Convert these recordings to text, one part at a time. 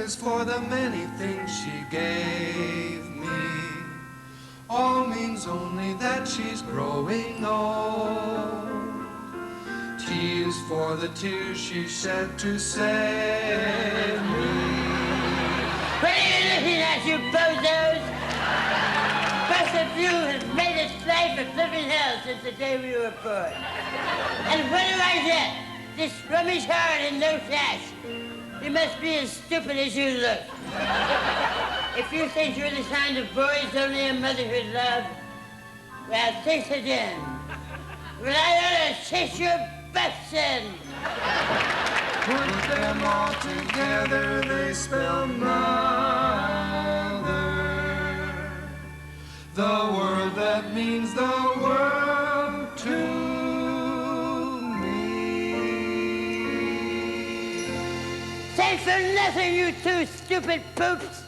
is for the many things she gave me. All means only that she's growing old. T is for the tears she shed to save me. What are you looking at, you bozos? First of you has made its life a flipping hell since the day we were born. And what do I get? This rubbish hard and no cash. You must be as stupid as you look. If you think you're the kind of boys only a motherhood love, well, think again. Well, I ought to chase your butts in. Put them all together, they spell mother. The word that means the world to me. Say for nothing, you two stupid poops.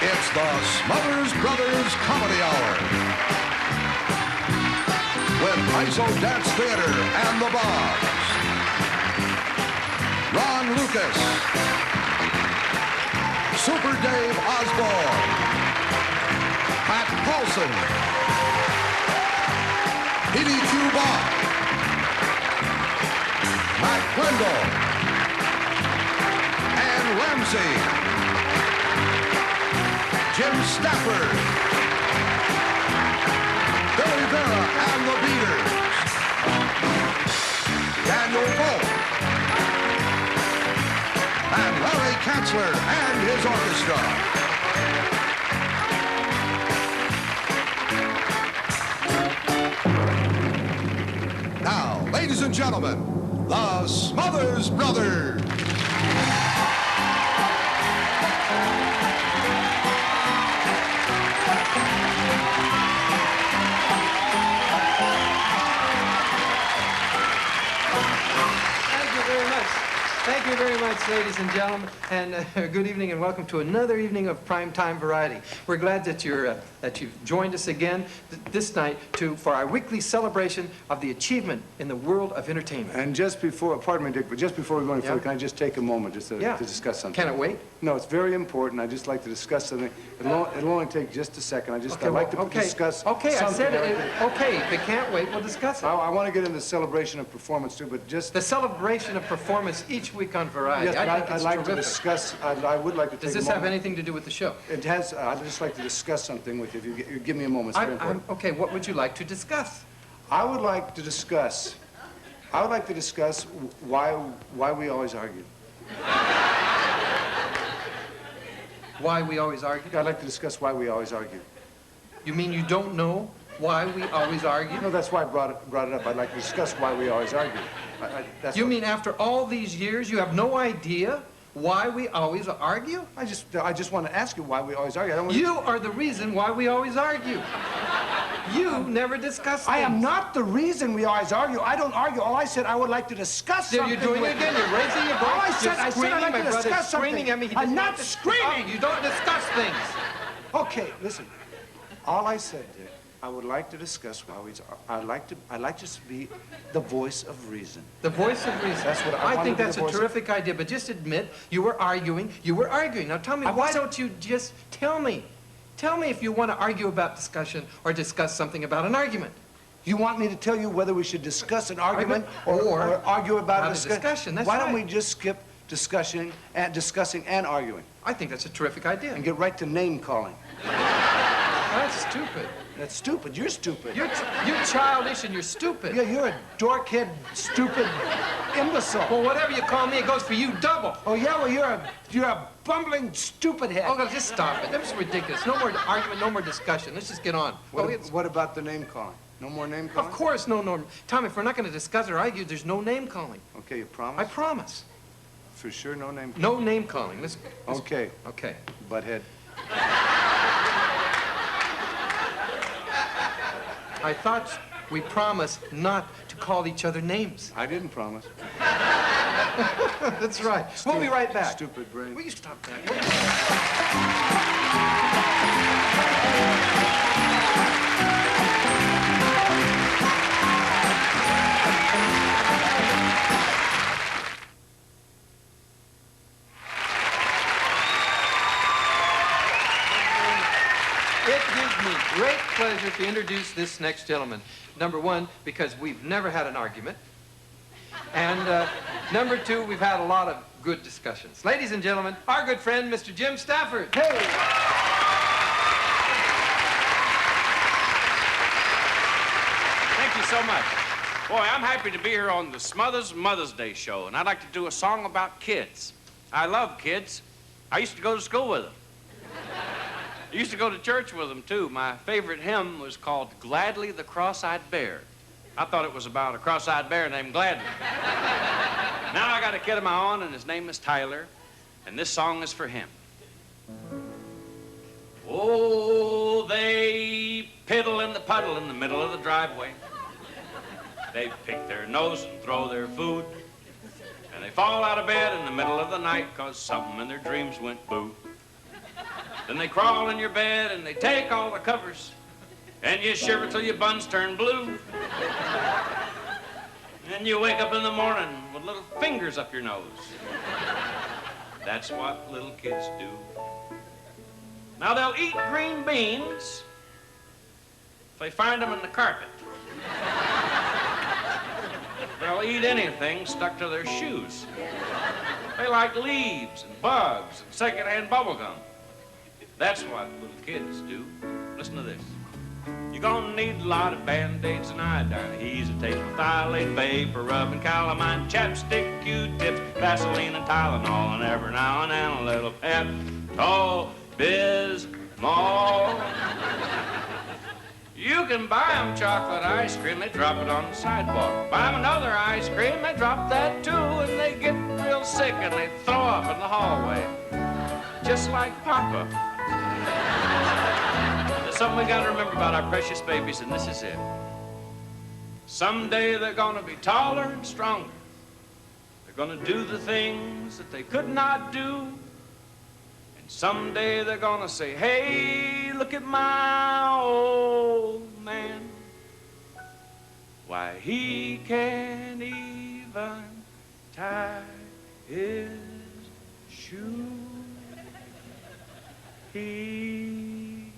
It's the Smothers Brothers Comedy Hour with ISO Dance Theater and the Bobs. Ron Lucas, Super Dave Osborne, Pat Paulson, Edie Cuba, Matt Wendell, and Ramsey, Jim Stafford, Billy Vera and the Beaters, Daniel Polk, and Larry Kanzler and his orchestra. Now, ladies and gentlemen, the Smothers Brothers. Thank you very much, ladies and gentlemen, and good evening and welcome to another evening of Primetime Variety. We're glad that you've joined us again this night for our weekly celebration of the achievement in the world of entertainment. And just before, pardon me, Dick, but just before we go any further, Yeah. can I just take a moment just to discuss something? Can it wait? No, it's very important. I'd just like to discuss something. It'll only take just a second. I'd like to discuss Okay, I something. said it. Okay, if it can't wait, we'll discuss it. I want to get into the celebration of performance too, but just... The celebration of performance each week on Variety. Yes, I but think I'd it's like terrific. to discuss, I would like to take Does a this moment. have anything to do with the show? It has, I'd just like to discuss something with you. If you give me a moment, it's very important. Okay, what would you like to discuss? I would like to discuss why we always argue. Why we always argue? I'd like to discuss why we always argue. You mean you don't know why we always argue? No, that's why I brought it up. I'd like to discuss why we always argue. You mean after all these years, you have no idea why we always argue? I just want to ask you why we always argue. I don't want You are the reason why we always argue. You never discuss things. I am not the reason we always argue. I don't argue. All I said, I would like to discuss There, something. you're doing it again. You're raising your voice. All I You're said, I'd screaming. like My to brother's discuss screaming something. at me. He I'm doesn't not want to- screaming. Oh, you don't discuss things. Okay, listen. All I said, Dick, I would like to discuss why we. I'd like to be the voice of reason. The voice of reason. That's what I I wanted think to be that's the a voice of- terrific idea, but just admit you were arguing. You were arguing. Now tell me, why don't you just tell me? Tell me if you want to argue about discussion or discuss something about an argument. You want me to tell you whether we should discuss an argument or argue about a discussion? That's Why don't right. we just skip discussing and arguing I think that's a terrific idea. and get right to name calling? That's stupid. That's stupid. You're stupid. You're childish and you're stupid. Yeah, you're a dorkhead, stupid imbecile. Well, whatever you call me, it goes for you double. Oh yeah, well you're a bumbling stupid head. Oh, just stop it. That's ridiculous. No more argument, no more discussion. Let's just get on. What about the name calling? No more name calling? Of course, no. Tom, if we're not going to discuss or argue, there's no name calling. Okay, you promise? I promise. For sure, no name calling? No name calling. Okay. Okay. Butthead. I thought we promised not to call each other names. I didn't promise. That's right. We'll be right back. Stupid brain. Will you stop that? great pleasure to introduce this next gentleman. Number one, because we've never had an argument. And number two, we've had a lot of good discussions. Ladies and gentlemen, our good friend, Mr. Jim Stafford. Hey! Thank you so much. Boy, I'm happy to be here on the Smothers Mother's Day show, and I'd like to do a song about kids. I love kids. I used to go to school with them. I used to go to church with them, too. My favorite hymn was called Gladly the Cross-Eyed Bear. I thought it was about a cross-eyed bear named Gladly. Now I got a kid of my own, and his name is Tyler, and this song is for him. Oh, they piddle in the puddle in the middle of the driveway. They pick their nose and throw their food. And they fall out of bed in the middle of the night 'cause something in their dreams went boo. Then they crawl in your bed and they take all the covers. And you shiver till your buns turn blue. And you wake up in the morning with little fingers up your nose. That's what little kids do. Now they'll eat green beans if they find them in the carpet. They'll eat anything stuck to their shoes. They like leaves and bugs and secondhand bubble gum. That's what little kids do. Listen to this. You're gonna need a lot of Band-Aids and iodine, hesitate, methylate, vapor rub, and calamine, chapstick, Q-tips, Vaseline, and Tylenol, and every now and then a little Pepto-Bismol. You can buy them chocolate ice cream, they drop it on the sidewalk. Buy them another ice cream, they drop that too, and they get real sick and they throw up in the hallway. Just like Papa. There's something we gotta remember about our precious babies, and this is it. Someday they're gonna be taller and stronger. They're gonna do the things that they could not do. And someday they're gonna say, hey, look at my old man. Why, he can't even tie his shoe. He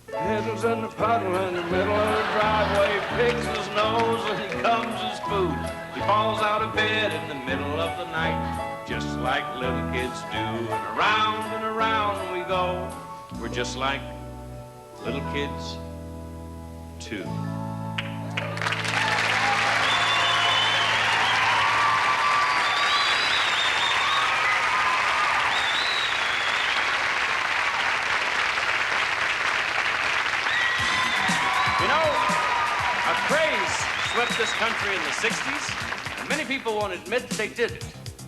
piddles in the puddle in the middle of the driveway, picks his nose and he comes his food. He falls out of bed in the middle of the night, just like little kids do. And around we go. We're just like little kids, too. You know, a craze swept this country in the 60s, and many people won't admit that they did it.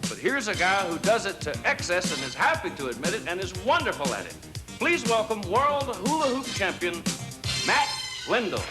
But here's a guy who does it to excess and is happy to admit it and is wonderful at it. Please welcome world hula hoop champion, Matt Lindell.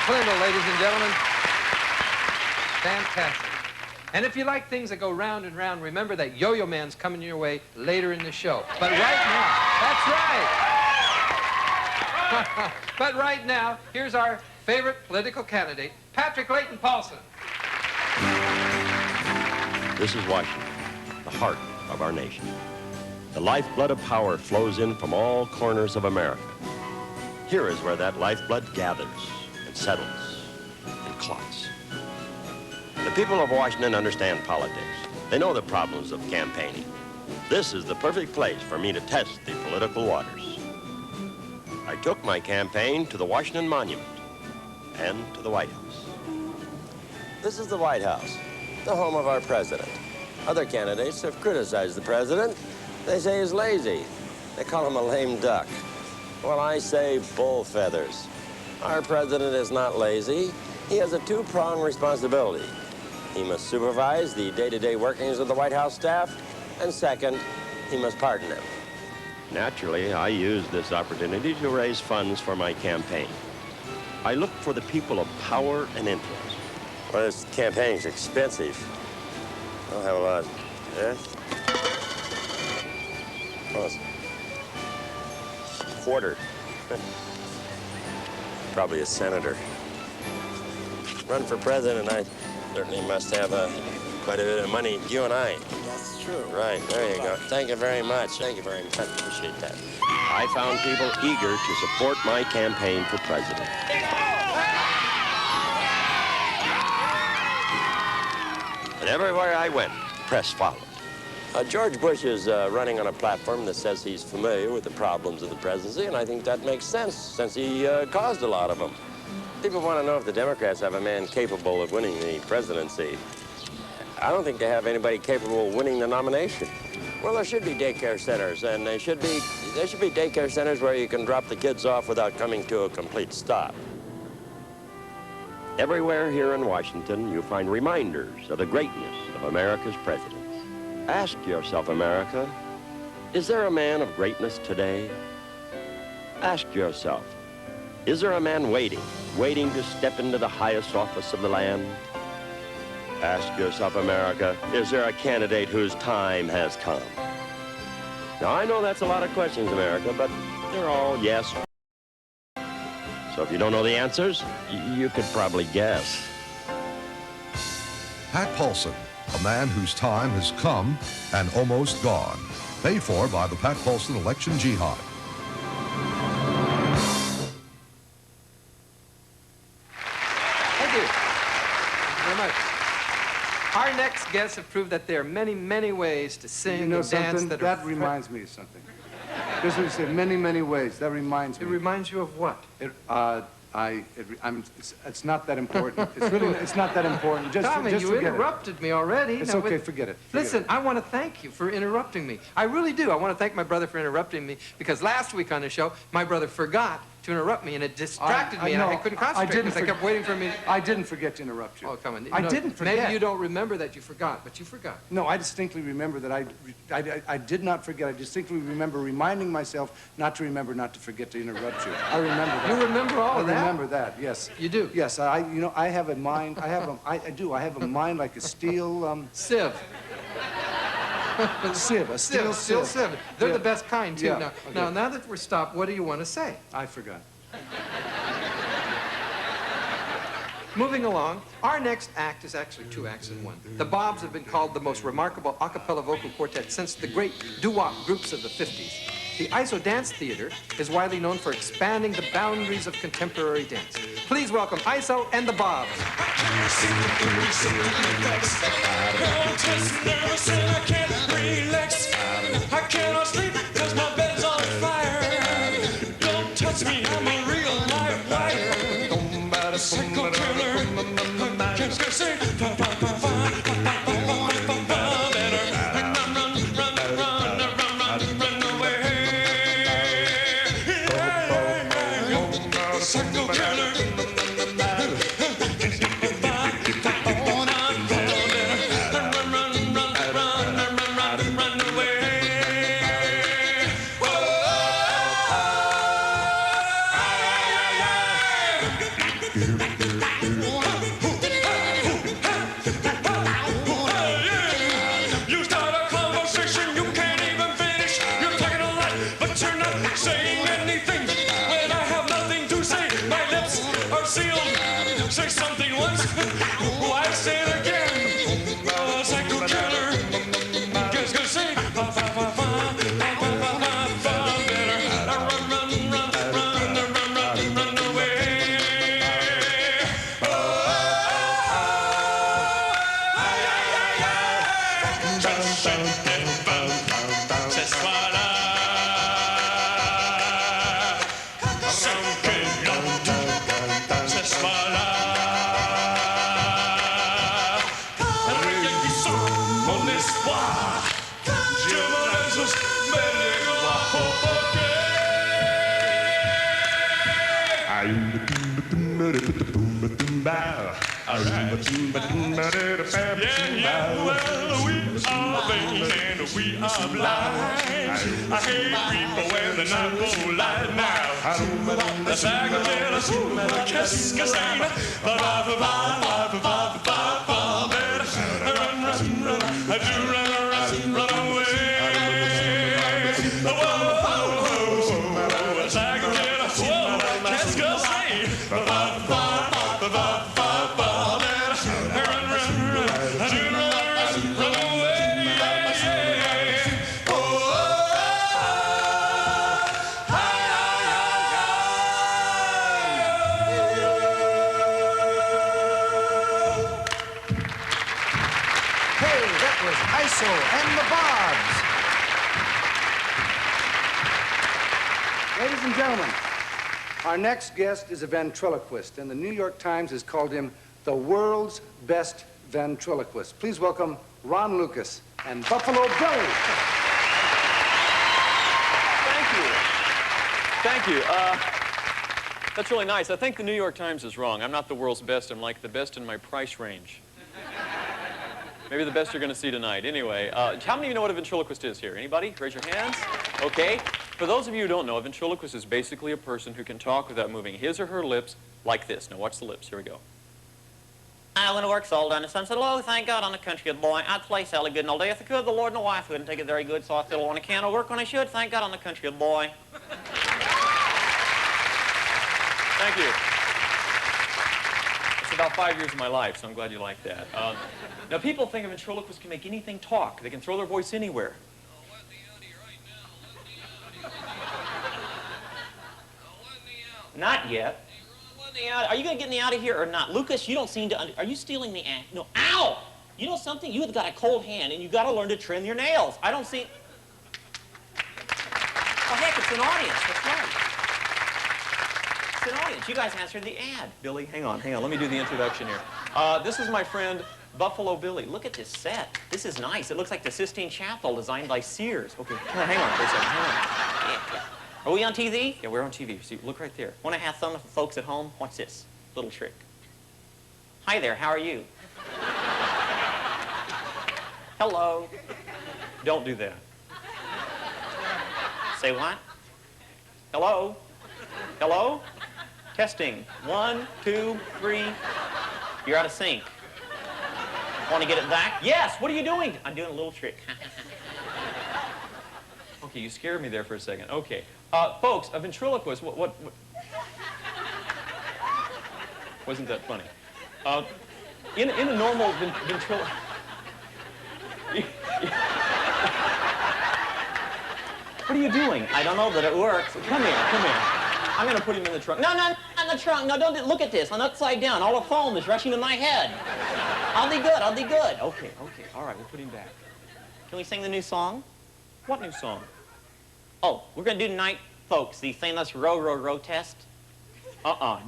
Flindle, ladies and gentlemen. Fantastic. And if you like things that go round and round, remember that Yo-Yo Man's coming your way later in the show. But right now, that's right. But right now, here's our favorite political candidate, Patrick Layton Paulson. This is Washington, the heart of our nation. The lifeblood of power flows in from all corners of America. Here is where that lifeblood gathers and settles and clots. The people of Washington understand politics. They know the problems of campaigning. This is the perfect place for me to test the political waters. I took my campaign to the Washington Monument and to the White House. This is the White House, the home of our president. Other candidates have criticized the president. They say he's lazy. They call him a lame duck. Well, I say bull feathers. Our president is not lazy. He has a two-pronged responsibility. He must supervise the day-to-day workings of the White House staff, and second, he must pardon them. Naturally, I used this opportunity to raise funds for my campaign. I looked for the people of power and influence. Well, this campaign's expensive. I don't have a lot. Yes? Well, it's quarter. Probably a senator. Run for president, I certainly must have quite a bit of money. You and I. That's true. Right, there you go. Thank you very much. Thank you very much. Appreciate that. I found people eager to support my campaign for president. And everywhere I went, press followed. George Bush is running on a platform that says he's familiar with the problems of the presidency, and I think that makes sense since he caused a lot of them. People want to know if the Democrats have a man capable of winning the presidency. I don't think they have anybody capable of winning the nomination. Well, there should be daycare centers, and there should be daycare centers where you can drop the kids off without coming to a complete stop. Everywhere here in Washington, you find reminders of the greatness of America's presidents. Ask yourself, America, is there a man of greatness today? Ask yourself, is there a man waiting to step into the highest office of the land? Ask yourself, America, is there a candidate whose time has come? Now, I know that's a lot of questions, America, but they're all yes. So if you don't know the answers, you could probably guess. Pat Paulson, a man whose time has come and almost gone. Paid for by the Pat Paulson Election Jihad. Thank you. Very much. Our next guests have proved that there are many, many ways to sing You know and dance something? that That reminds me of something. Just when you say many, many ways, that reminds It me. reminds you of what? It's not that important. It's not that important. Just Tommy, just you forget interrupted me already. It's Now, okay, forget it. Forget Listen, it. I want to thank you for interrupting me. I really do. I want to thank my brother for interrupting me because last week on the show, my brother forgot to interrupt me and it distracted me and I couldn't concentrate because I kept waiting for me. I didn't forget to interrupt you. Oh, come on. I didn't forget. Maybe you don't remember that you forgot, but you forgot. No, I distinctly remember that I did not forget. I distinctly remember reminding myself not to remember not to forget to interrupt you. I remember that. You remember all of that? I remember that, yes. You do? Yes, I have a mind, I do. I have a mind like a steel, Sieve. sieve, a steel Steel sieve. sieve. They're Yeah. the best kind, too. Yeah, Now, okay. now that we're stopped, what do you want to say? I forgot. Moving along, our next act is actually two acts in one. The Bobs have been called the most remarkable a cappella vocal quartet since the great doo-wop groups of the 50s. The ISO Dance Theater is widely known for expanding the boundaries of contemporary dance. Please welcome ISO and the Bobs. I cannot sleep because my bed's on fire. Don't touch me, I'm a real live wire. Psycho killer, can't say. Run away. Psycho killer. Run bow. All right. Yeah, well, we are vain and we are blind. I hate people when the night won't light now. The sagamela, qu'est-ce que c'est? I do run away. Whoa, sagamela, whoa, qu'est-ce que c'est? And the Bobs. Ladies and gentlemen, our next guest is a ventriloquist, and the New York Times has called him the world's best ventriloquist. Please welcome Ron Lucas and Buffalo Billy. Thank you. That's really nice. I think the New York Times is wrong. I'm not the world's best. I'm like the best in my price range. Maybe the best you're going to see tonight. Anyway, how many of you know what a ventriloquist is here? Anybody? Raise your hands. Okay. For those of you who don't know, a ventriloquist is basically a person who can talk without moving his or her lips like this. Now watch the lips. Here we go. I went to work all done. The son said, "Oh, thank God, I'm a country good boy. I'd play Sally good all day if I could. The Lord and the wife wouldn't take it very good, so I fiddle when I can. I work when I should. Thank God, I'm a country good boy." Thank you. It's about 5 years of my life, so I'm glad you like that. Now, people think a ventriloquist can make anything talk. They can throw their voice anywhere. Not yet. Are you going to get me out of here or not? Lucas, you don't seem to... Are you stealing the act? No. Ow! You know something? You've got a cold hand, and you've got to learn to trim your nails. I don't see... Oh, heck, it's an audience. That's right. It's an audience. You guys answered the ad. Billy, hang on. Let me do the introduction here. This is my friend, Buffalo Billy. Look at this set. This is nice. It looks like the Sistine Chapel designed by Sears. Okay, hang on for a second. Hang on. Yeah. Are we on TV? Yeah, we're on TV. See, look right there. Want to have fun with the folks at home? Watch this little trick. Hi there, how are you? Hello. Don't do that. Say what? Hello? Hello? Testing. 1, 2, 3. You're out of sync. Want to get it back? Yes. What are you doing? I'm doing a little trick. Okay, you scared me there for a second. Okay. Folks, a ventriloquist, what? Wasn't that funny? In a normal ventriloquist... What are you doing? I don't know that it works. Come here. I'm going to put him in the trunk. No, not in the trunk. No, don't look at this. I'm upside down. All the foam is rushing to my head. I'll be good. Okay. All right, we'll put him back. Can we sing the new song? What new song? Oh, we're going to do tonight, folks, the famous row, row, row test. No,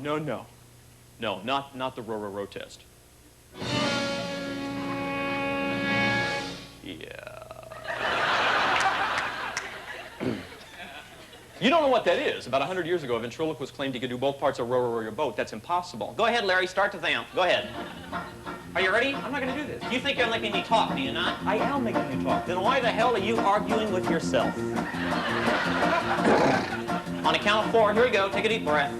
not the row, row, row test. Yeah. You don't know what that is. About 100 years ago, a ventriloquist claimed he could do both parts of row, row, row your boat. That's impossible. Go ahead, Larry, start the vamp. Go ahead. Are you ready? I'm not going to do this. You think you're making me talk, do you not? I am making you talk. Then why the hell are you arguing with yourself? On a count of 4, here we go. Take a deep breath.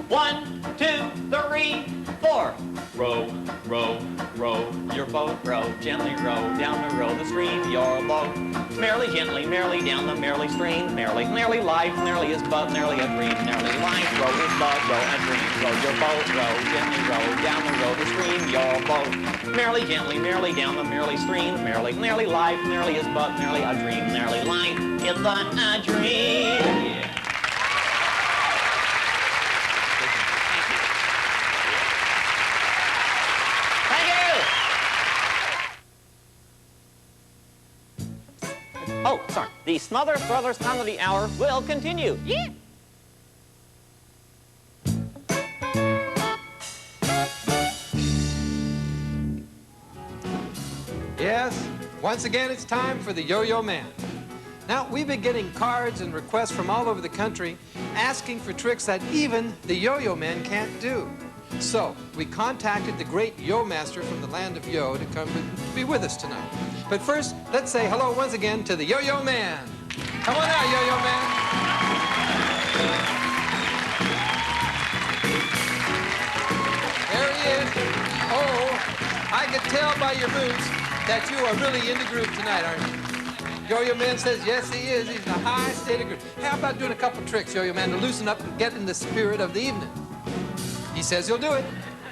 1, 2, 3, 4. Row, row, row your boat. Row, gently row down the row the stream your boat. Merrily, gently, merrily down the merrily stream. Merrily, merrily life, merrily is but merrily a dream. Merrily life, row is but row a dream. Row your boat, row, gently row down the row the stream your boat. Merrily, gently, merrily down the merrily stream. Merrily, merrily life, merrily is but merrily a dream. Merrily life is but a dream. Yeah. Oh, sorry. The Smothers Brothers Comedy Hour will continue. Yeah. Yes, once again it's time for the Yo-Yo Man. Now, we've been getting cards and requests from all over the country asking for tricks that even the Yo-Yo Man can't do. So we contacted the great Yo Master from the land of Yo to come and be with us tonight. But first, let's say hello once again to the Yo-Yo Man. Come on out, Yo-Yo Man. There he is. Oh, I could tell by your boots that you are really in the groove tonight, aren't you? Yo-Yo Man says, yes, he is. He's in a high state of groove. How about doing a couple tricks, Yo-Yo Man, to loosen up and get in the spirit of the evening? He says he'll do it.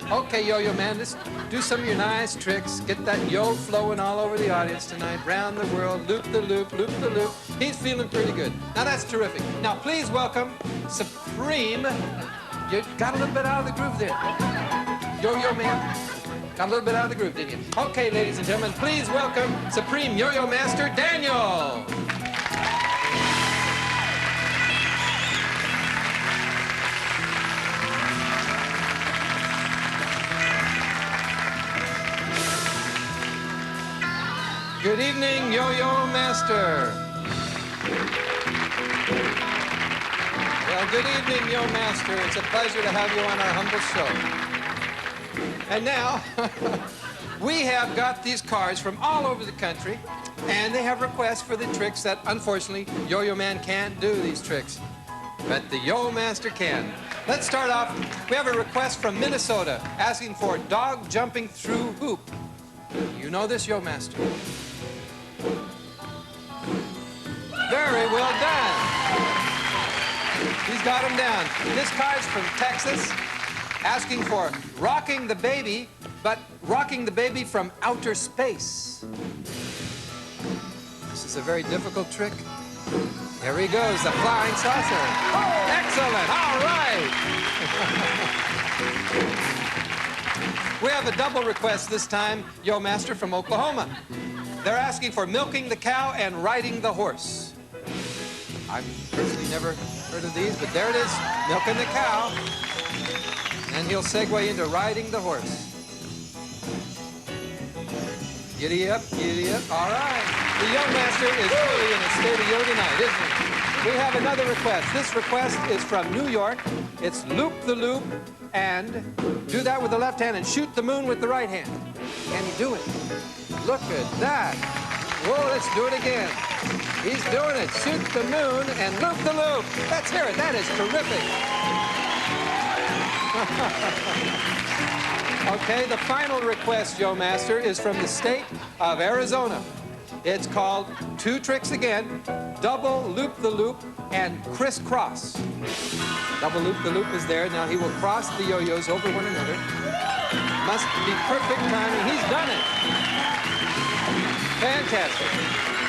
Okay, Yo-Yo Man, just do some of your nice tricks. Get that yo flowing all over the audience tonight. Round the world, loop the loop, loop the loop. He's feeling pretty good. Now, that's terrific. Now, please welcome Supreme. You got a little bit out of the groove there. Yo-Yo Man. Got a little bit out of the groove, didn't you? Okay, ladies and gentlemen, please welcome Supreme Yo-Yo Master Daniel. Good evening, Yo-Yo Master. Well, good evening, Yo Master. It's a pleasure to have you on our humble show. And now, we have got these cars from all over the country, and they have requests for the tricks that, unfortunately, Yo-Yo Man can't do these tricks. But the Yo Master can. Let's start off. We have a request from Minnesota asking for dog jumping through hoop. You know this, Yo Master? Very well done. He's got him down. This car's from Texas, asking for rocking the baby, but rocking the baby from outer space. This is a very difficult trick. There he goes, the flying saucer. Oh, excellent, all right. We have a double request this time, Yo Master from Oklahoma. They're asking for milking the cow and riding the horse. I've personally never heard of these, but there it is, milking the cow. And he'll segue into riding the horse. Giddy up, all right. The Yo Master is really in a state of yo tonight, isn't he? We have another request. This request is from New York. It's loop the loop and do that with the left hand and shoot the moon with the right hand. Can he do it? Look at that. Whoa, let's do it again. He's doing it. Shoot the moon and loop the loop. Let's hear it. That is terrific. Okay, the final request, Yo Master, is from the state of Arizona. It's called Two Tricks Again, Double Loop the Loop, and Crisscross. Double Loop the Loop is there. Now he will cross the yo-yos over one another. Must be perfect timing. He's done it. Fantastic.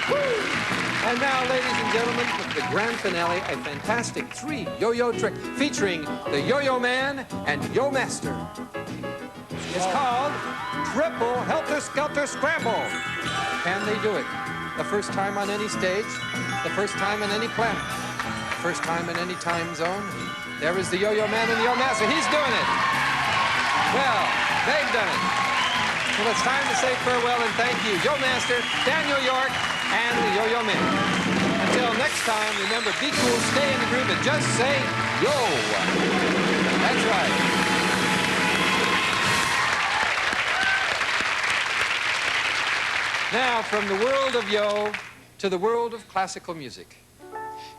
Woo! And now, ladies and gentlemen, with the grand finale, a fantastic 3 yo-yo trick featuring the Yo-Yo Man and Yo Master. It's called Triple Helter Skelter Scramble. Can they do it? The first time on any stage, the first time on any planet, the first time in any time zone. There is the Yo-Yo Man and the Yo Master. He's doing it. Well, they've done it. Well, it's time to say farewell and thank you, Yo Master, Daniel York, and the Yo-Yo Man. Until next time, remember, be cool, stay in the groove, and just say yo. That's right. Now, from the world of yo to the world of classical music.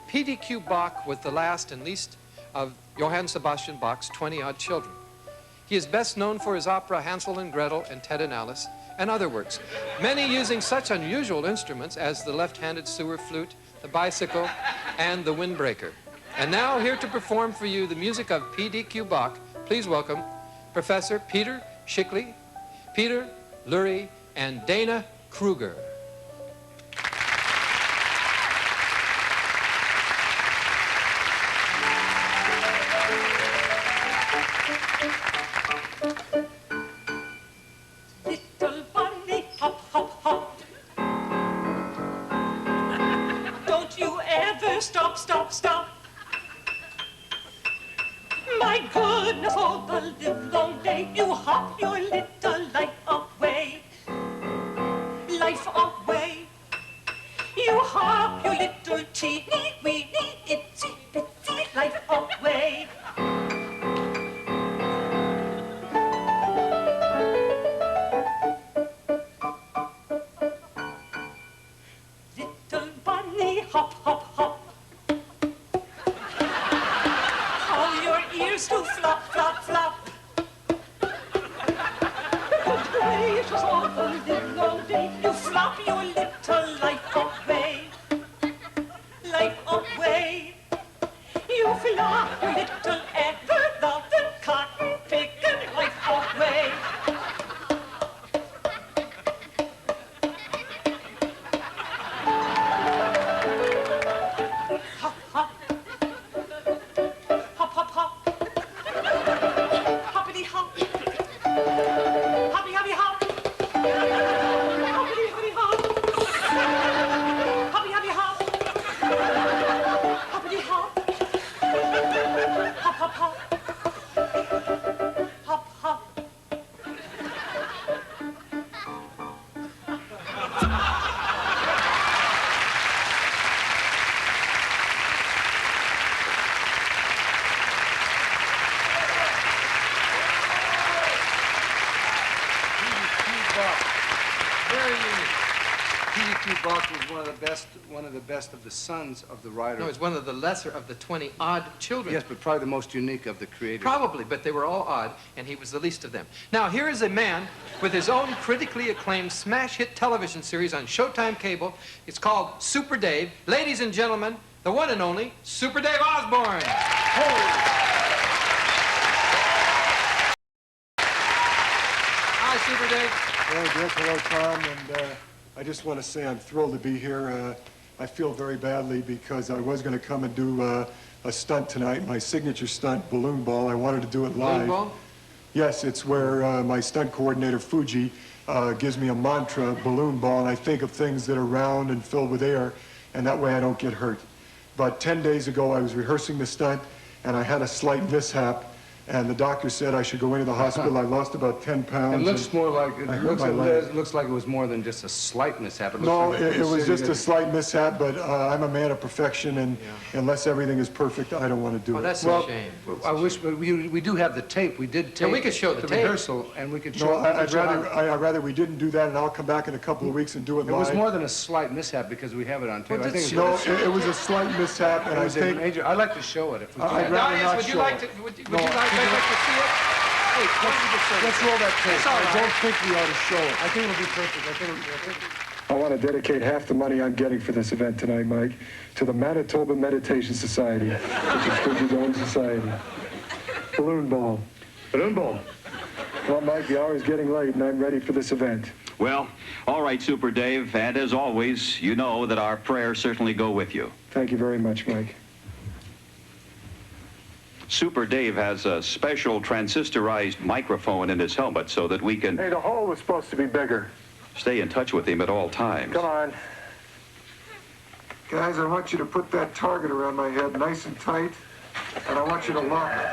P.D.Q. Bach was the last and least of Johann Sebastian Bach's 20-odd children. He is best known for his opera Hansel and Gretel and Ted and Alice and other works, many using such unusual instruments as the left-handed sewer flute, the bicycle, and the windbreaker. And now, here to perform for you the music of P.D.Q. Bach, please welcome Professor Peter Schickley, Peter Lurie, and Dana Kruger. Little bunny, hop, hop, hop. Don't you ever stop, stop, stop. My goodness, all the livelong day you hop your little life away. Life away. You hop your little teeny weeny itsy bitsy life away. hop, hop, hop. How your ears do flop, flop, flop. Good gracious, all the livelong day, you flop your little life away. Life away. You flop your little ever-loving cotton-picking life away. Hop, hop. Hop, hop, hop. Hoppity hop. Hoppy, hoppy, hop. Hoppity, hoppity, hop. Hoppy, hoppy, hop. Hoppity, hop. Hop, hop, hop. Hop, hop. Very unique. P.D.Q. Buck was one of the best of the sons of the writer. No, it's one of the lesser of the 20 odd children. Yes, but probably the most unique of the creators. Probably, but they were all odd, and he was the least of them. Now, here is a man with his own critically acclaimed smash hit television series on Showtime Cable. It's called Super Dave. Ladies and gentlemen, the one and only Super Dave Osborne. Hi, Super Dave. Hello, Dick. Hello, Tom. And I just want to say I'm thrilled to be here. I feel very badly because I was going to come and do a stunt tonight, my signature stunt, balloon ball. I wanted to do it live. Balloon ball? Yes, it's where my stunt coordinator, Fuji, gives me a mantra, balloon ball, and I think of things that are round and filled with air, and that way I don't get hurt. But 10 days ago, I was rehearsing the stunt, and I had a slight mishap, and the doctor said I should go into the hospital. I lost about 10 pounds. It looks more like I hurt my leg. it looks like it was more than just a slight mishap. No, it was just a slight mishap, but I'm a man of perfection, and unless everything is perfect, I don't want to do Oh, it. that's Well, a shame. I wish, but we do have the tape. We did tape. we could show the tape. rehearsal, and we could show. No, I'd rather we didn't do that, and I'll come back in a couple of weeks and do it It live. was more than a slight mishap because we have it on tape. Well, I think No, it was a slight mishap, and I was a think major. I'd like to show it if we I'd can. rather Dias, not would you show like it. to? Would you No, like to see it? Hey, why don't you just show let's it? roll that tape. It's all I right. don't think we ought to show it. I think it'll be perfect. I think. I want to dedicate half the money I'm getting for this event tonight, Mike, to the Manitoba Meditation Society, which is Fuji's own society. Balloon ball. Balloon ball. Well, Mike, the hour is getting late, and I'm ready for this event. Well, all right, Super Dave, and as always, you know that our prayers certainly go with you. Thank you very much, Mike. Super Dave has a special transistorized microphone in his helmet so that we can Hey, the hole was supposed to be bigger. stay in touch with him at all times. Come on. Guys, I want you to put that target around my head nice and tight, and I want you to lock it.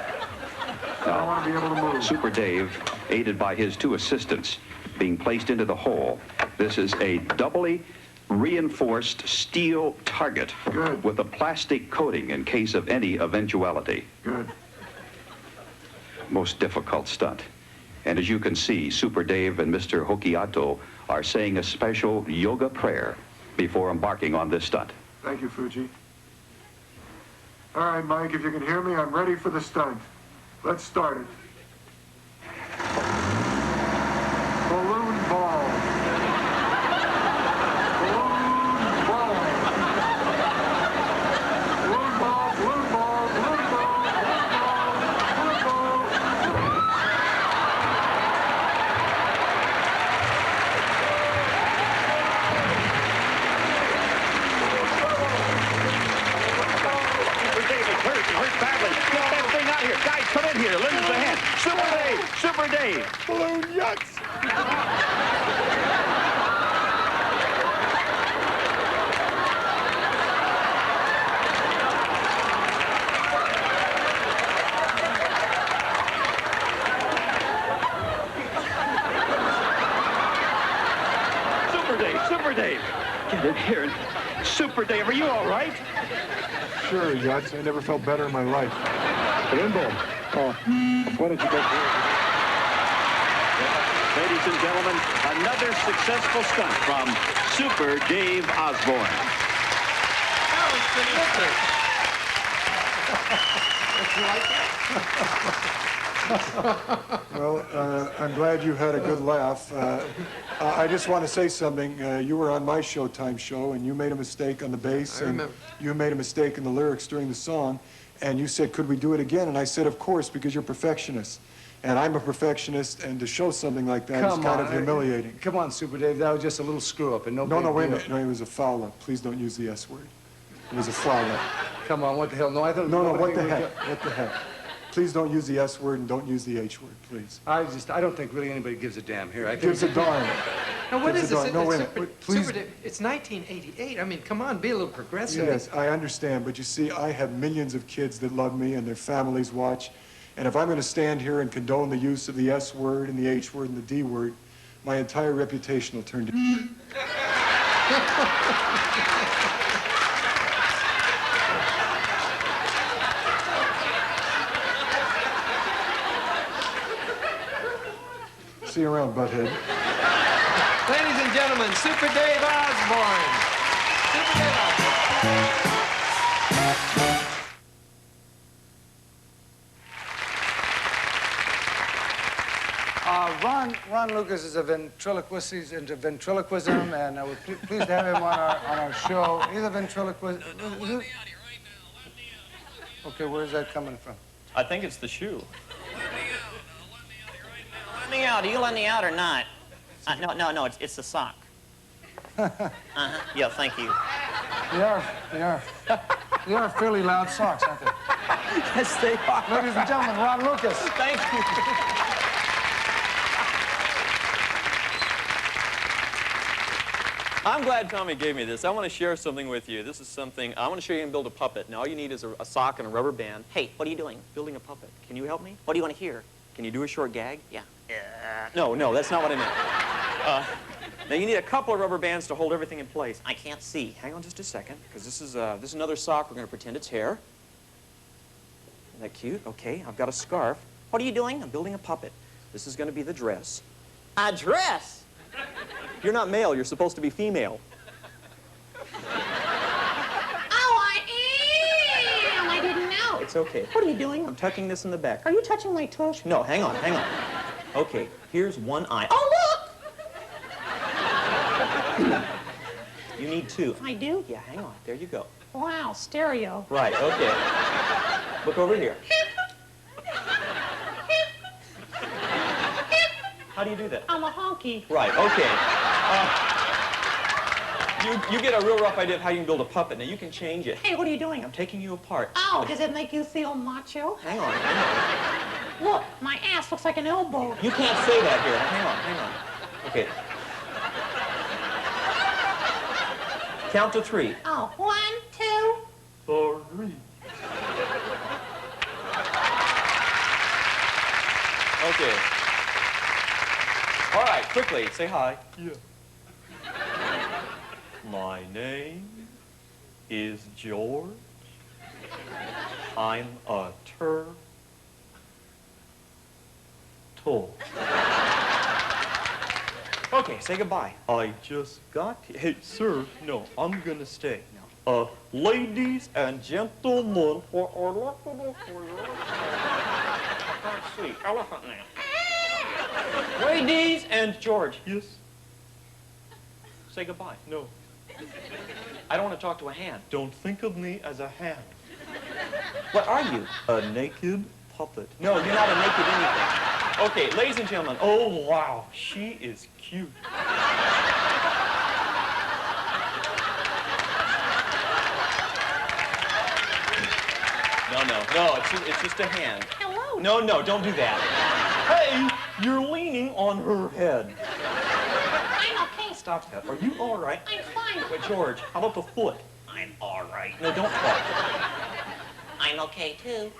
I don't want to be able to move. Super Dave, aided by his two assistants, being placed into the hole. This is a doubly reinforced steel target Good. with a plastic coating in case of any eventuality. Good. Most difficult stunt. And as you can see, Super Dave and Mr. Hokiato are saying a special yoga prayer before embarking on this stunt. Thank you, Fuji. All right, Mike, if you can hear me, I'm ready for the stunt. Let's start it. Balloon ball. Balloon ball. Balloon ball, balloon ball, balloon ball, balloon ball, balloon ball. Super Dave is hurt badly. Get that thing out here. Guys, come in here. Lend us a hand. Super Dave. Balloon yucks. Super Dave. Get in here. Super Dave, are you all right? Sure, yucks. I never felt better in my life. Balloon ball. Oh, why did you go here? Ladies and gentlemen, another successful stunt from Super Dave Osborne. Well, I'm glad you had a good laugh. I just want to say something. You were on my Showtime show, and you made a mistake on the bass. I remember. And you made a mistake in the lyrics during the song, and you said, could we do it again? And I said, of course, because you're perfectionists. And I'm a perfectionist, and to show something like that is kind of humiliating. Come on, Super Dave. That was just a little screw-up and no big No, wait a deal. minute. No, it was a foul-up. Please don't use the S word. It was a foul-up. Come on, what the hell? No, I don't. No, what the heck? What the heck? Please don't use the S word and don't use the H word, please. I don't think really anybody gives a damn here. I think Gives a darn. Now, what Gives is a this? darn. No, wait a Super- minute. Please. Super Dave, it's 1988. I mean, come on, be a little progressive. Yes, I understand, but you see, I have millions of kids that love me and their families watch. And if I'm going to stand here and condone the use of the S word and the H word and the D word, my entire reputation will turn to... See you around, butthead. Ladies and gentlemen, Super Dave Osborne. Super Dave Osborne. Ron Lucas is a ventriloquist. He's into ventriloquism, and we're pleased to have him on our show. He's a ventriloquist. Okay, where's that coming from? I think it's the shoe. Let me out. Are you letting me out or not? No, it's the sock. Yeah, thank you. They are fairly loud socks, aren't they? Yes, they are. Ladies and gentlemen, Ron Lucas. Thank you. I'm glad Tommy gave me this. I want to share something with you. This is something, I want to show you how to build a puppet. Now, all you need is a sock and a rubber band. Hey, what are you doing? Building a puppet. Can you help me? What do you want to hear? Can you do a short gag? Yeah. No, that's not what I meant. Now, you need a couple of rubber bands to hold everything in place. I can't see. Hang on just a second, because this is another sock. We're going to pretend it's hair. Isn't that cute? Okay, I've got a scarf. What are you doing? I'm building a puppet. This is going to be the dress. A dress? You're not male. You're supposed to be female. Oh, I am! I didn't know. It's okay. What are you doing? I'm tucking this in the back. Are you touching my tush? No, hang on. Okay, here's one eye. Oh, look! You need two. I do? Yeah, hang on. There you go. Wow, stereo. Right, okay. Look over here. How do you do that? I'm a honky. Right, okay. You get a real rough idea of how you can build a puppet. Now, you can change it. Hey, what are you doing? I'm taking you apart. Oh, does it make you feel macho? Hang on. Look, my ass looks like an elbow. You can't say that here. Hang on. Okay. Count to three. Oh, 1, 2. 3. Okay. All right, quickly, say hi. Yeah. My name is George. I'm a turtle. Okay, say goodbye. I just got here. Hey, sir, no, I'm gonna stay. No. Ladies and gentlemen, for our elephant I can't see. Elephant now. Ladies and George. Yes. Say goodbye. No. I don't want to talk to a hand. Don't think of me as a hand. What are you? A naked puppet. No, you're not a naked anything. Okay, ladies and gentlemen. Oh, wow. She is cute. No, it's just a hand. Hello. No, don't do that. Hey, you're leaning on her head. I'm okay. Stop that. Are you all right? I'm fine. But George, how about the foot? I'm all right. No, don't talk. I'm okay, too.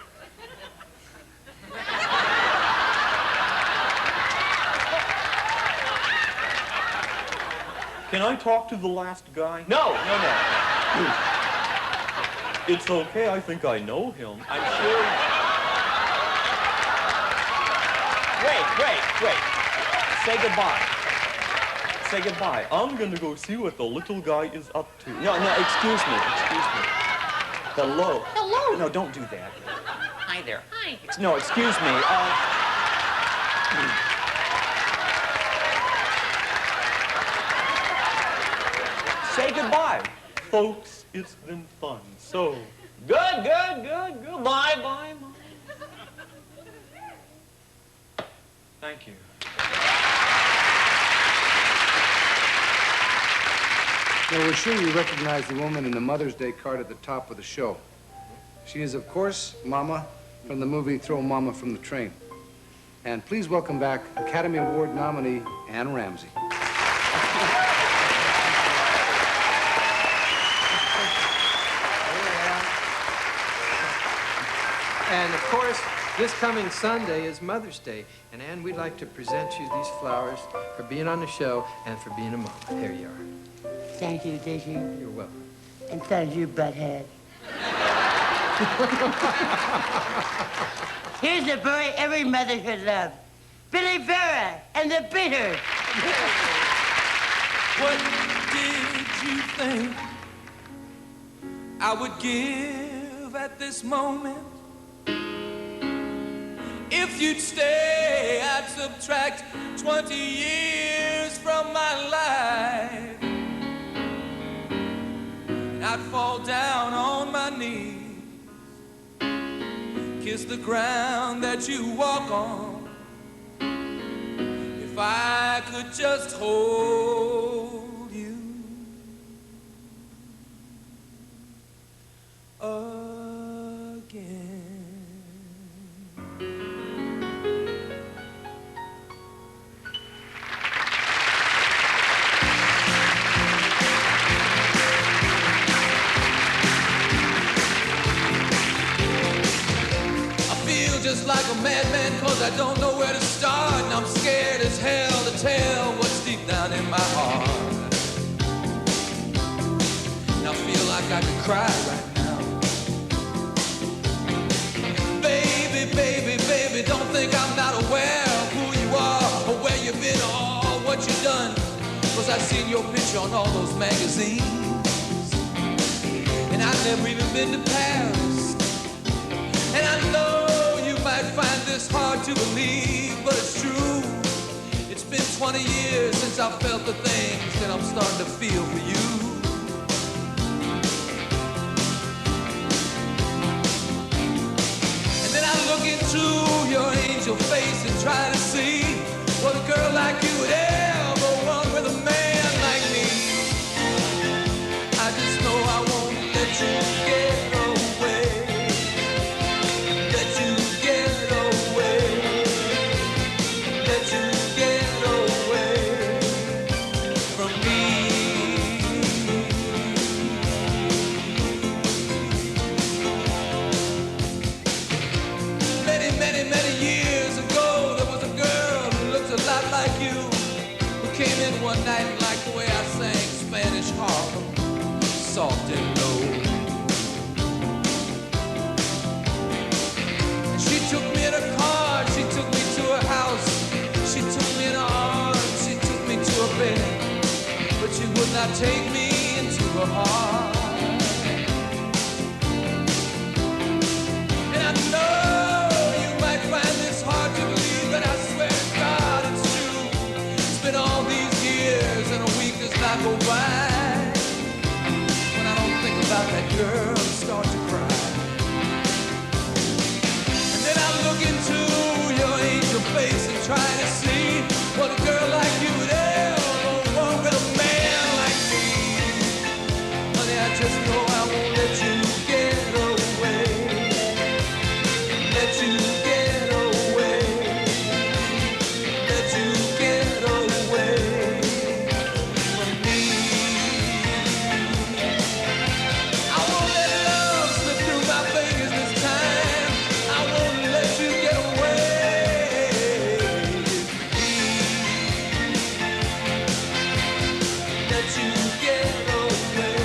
Can I talk to the last guy? No. It's okay. I think I know him. I'm sure. Wait. Say goodbye. say goodbye. I'm gonna go see what the little guy is up to. No, excuse me. Hello. Hello. No, don't do that. Hi there. Hi. No, excuse me. Say goodbye. Folks, it's been fun. So, good. Bye. Thank you. Now, we're sure you recognize the woman in the Mother's Day card at the top of the show. She is, of course, Mama from the movie Throw Mama from the Train. And please welcome back Academy Award nominee Anne Ramsey. And of course, this coming Sunday is Mother's Day. And Anne, we'd like to present you these flowers for being on the show and for being a mama. Here you are. Thank you, Dickie. You're welcome. And thank you, butthead. Here's a boy every mother should love. Billy Vera and the Bitters. What did you think I would give at this moment? If you'd stay, I'd subtract 20 years from my life. And I'd fall down on my knees, kiss the ground that you walk on. If I could just hold you again. Just like a madman, cause I don't know where to start, and I'm scared as hell to tell what's deep down in my heart. And I feel like I could cry right now. Baby, don't think I'm not aware of who you are, or where you've been, or what you've done, cause I've seen your picture on all those magazines. And I've never even been to Paris, and I know might find this hard to believe, but it's true. It's been 20 years since I felt the things that I'm starting to feel for you. And then I look into your angel face and try to see what a girl like you would ever want with a man like me. I just know I won't let you get away. Came in one night and liked the way I sang Spanish Harlem, soft and low. And she took me in her car, she took me to her house, she took me in her arms, she took me to her bed, but she would not take me into her heart. And I know you might find this hard to believe, but I swear to God it's true. It's been all these years and a week does not go by when I don't think about that girl and start to cry. And then I look into your angel face and try to see what a girl like you would ever want with a man like me. Honey, I just know I won't let you get away. Let you get away. Let you get away from me. I won't let love slip through my fingers this time. I won't let you get away. Let you get away.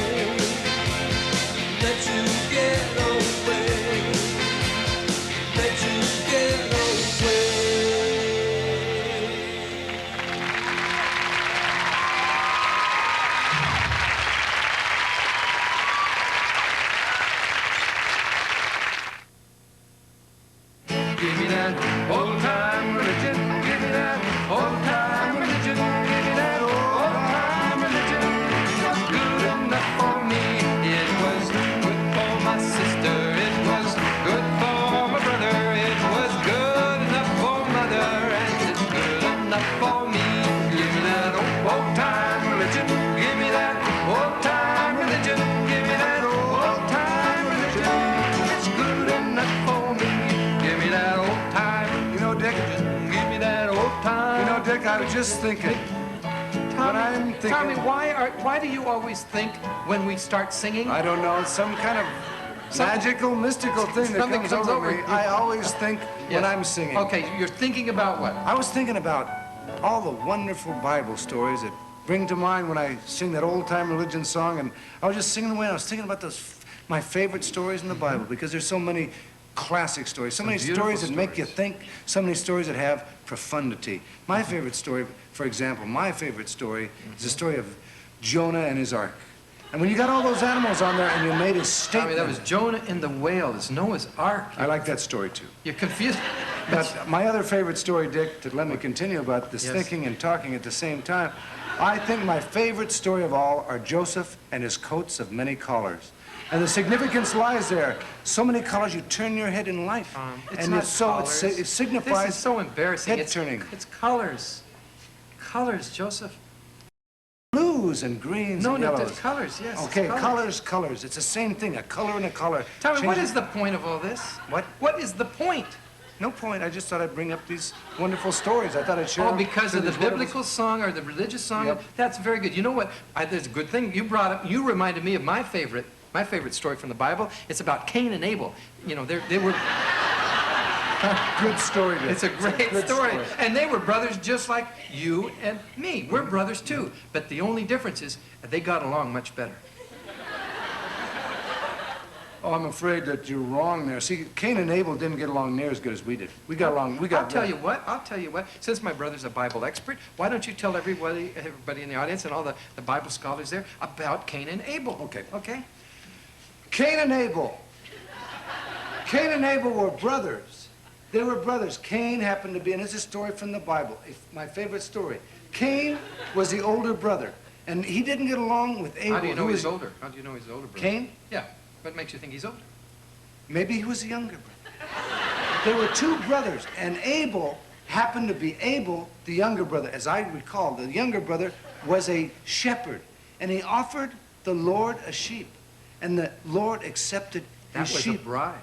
I was just thinking. Tommy, why do you always think when we start singing? I don't know. It's some kind of magical, mystical thing that something comes over me. I always think when I'm singing. Okay, you're thinking about what? I was thinking about all the wonderful Bible stories that bring to mind when I sing that old-time religion song, and I was just singing away, and I was thinking about my favorite stories in the Bible, because there's so many classic stories, so many stories that make you think, so many stories that have profundity. My favorite story, for example, is the story of Jonah and his ark. And when you got all those animals on there and you made a statement... Tommy, that was Jonah and the whale. It's Noah's ark. I like that story, too. You're confused. But my other favorite story, Dick, to let me continue about this thinking and talking at the same time, I think my favorite story of all are Joseph and his coats of many collars. And the significance lies there. So many colors, you turn your head in life. It's not colors. It signifies... This is so embarrassing. Head turning. It's colors. Colors, Joseph. Blues and greens and yellows. No, there's colors, yes. Okay, colors. It's the same thing, a color and a color. Tommy, what is the point of all this? What? What is the point? No point. I just thought I'd bring up these wonderful stories. I thought I'd share them. Oh, because of the biblical song or the religious song? Yep. That's very good. You know what? There's a good thing you brought up. You reminded me of my favorite story from the Bible. It's about Cain and Abel. You know, they were... Good story, Dick. It's a great story. And they were brothers just like you and me. We're brothers, too. But the only difference is they got along much better. Oh, I'm afraid that you're wrong there. See, Cain and Abel didn't get along near as good as we did. We got along. I'll tell you what. Since my brother's a Bible expert, why don't you tell everybody in the audience and all the Bible scholars there about Cain and Abel? Okay. Cain and Abel. Cain and Abel were brothers. They were brothers. Cain happened to be, and it's a story from the Bible, my favorite story. Cain was the older brother, and he didn't get along with Abel. How do you know he's older? How do you know he's older brother? Cain? Yeah. What makes you think he's older? Maybe he was the younger brother. There were two brothers, and Abel happened to be Abel, the younger brother. As I recall, the younger brother was a shepherd, and he offered the Lord a sheep, and the Lord accepted his sheep. That was a bribe.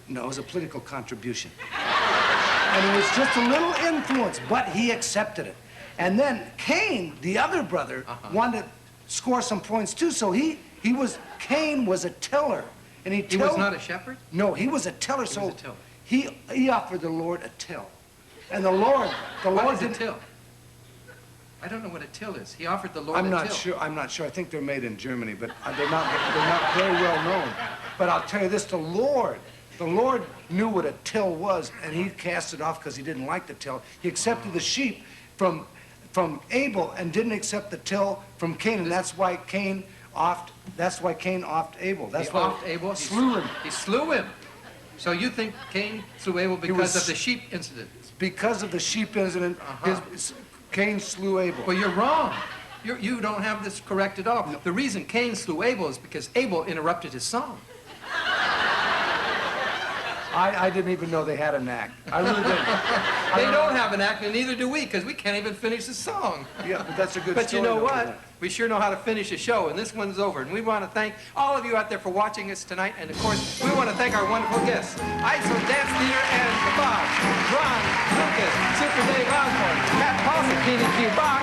No, it was a political contribution. And it was just a little influence, but he accepted it. And then Cain, the other brother, wanted to score some points too, so Cain was a tiller. And he was not a shepherd? No, he was a tiller, He was a tiller. He offered the Lord a till. And the Lord what is a till? I don't know what a till is. He offered the Lord a till. I'm not sure. I think they're made in Germany, but they're not very well known. But I'll tell you this, the Lord knew what a till was, and he cast it off because he didn't like the till. He accepted the sheep from Abel and didn't accept the till from Cain, and that's why Cain offed Abel. That's why offed Abel? Slew him. He slew him. So you think Cain slew Abel because of the sheep incident? Because of the sheep incident, Cain slew Abel. Well, you're wrong. You don't have this correct at all. No. The reason Cain slew Abel is because Abel interrupted his song. I didn't even know they had an act. I really didn't. They don't have an act, and neither do we, because we can't even finish the song. Yeah, but that's a good story. But you know what? We sure know how to finish a show, and this one's over. And we want to thank all of you out there for watching us tonight. And, of course, we want to thank our wonderful guests, ISO Dance Theater and the Bob, Ron Lucas, Super Dave Osborne, Pat Paulson, Kenny Q. Bach,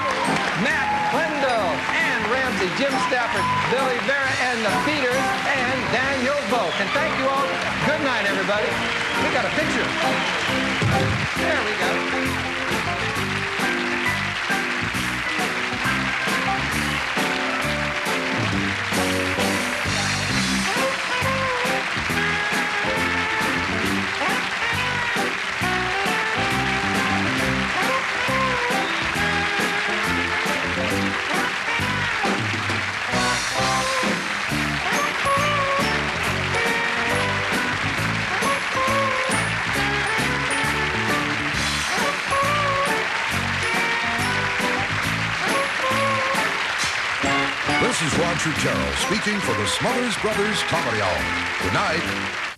Matt Wendell, Ann Ramsey, Jim Stafford, Billy Vera, and the Peters, and Daniel Volk. And thank you all. Good night, everybody. We got a picture. There we go. This is Roger Terrell speaking for the Smothers Brothers Comedy Hour. Good night.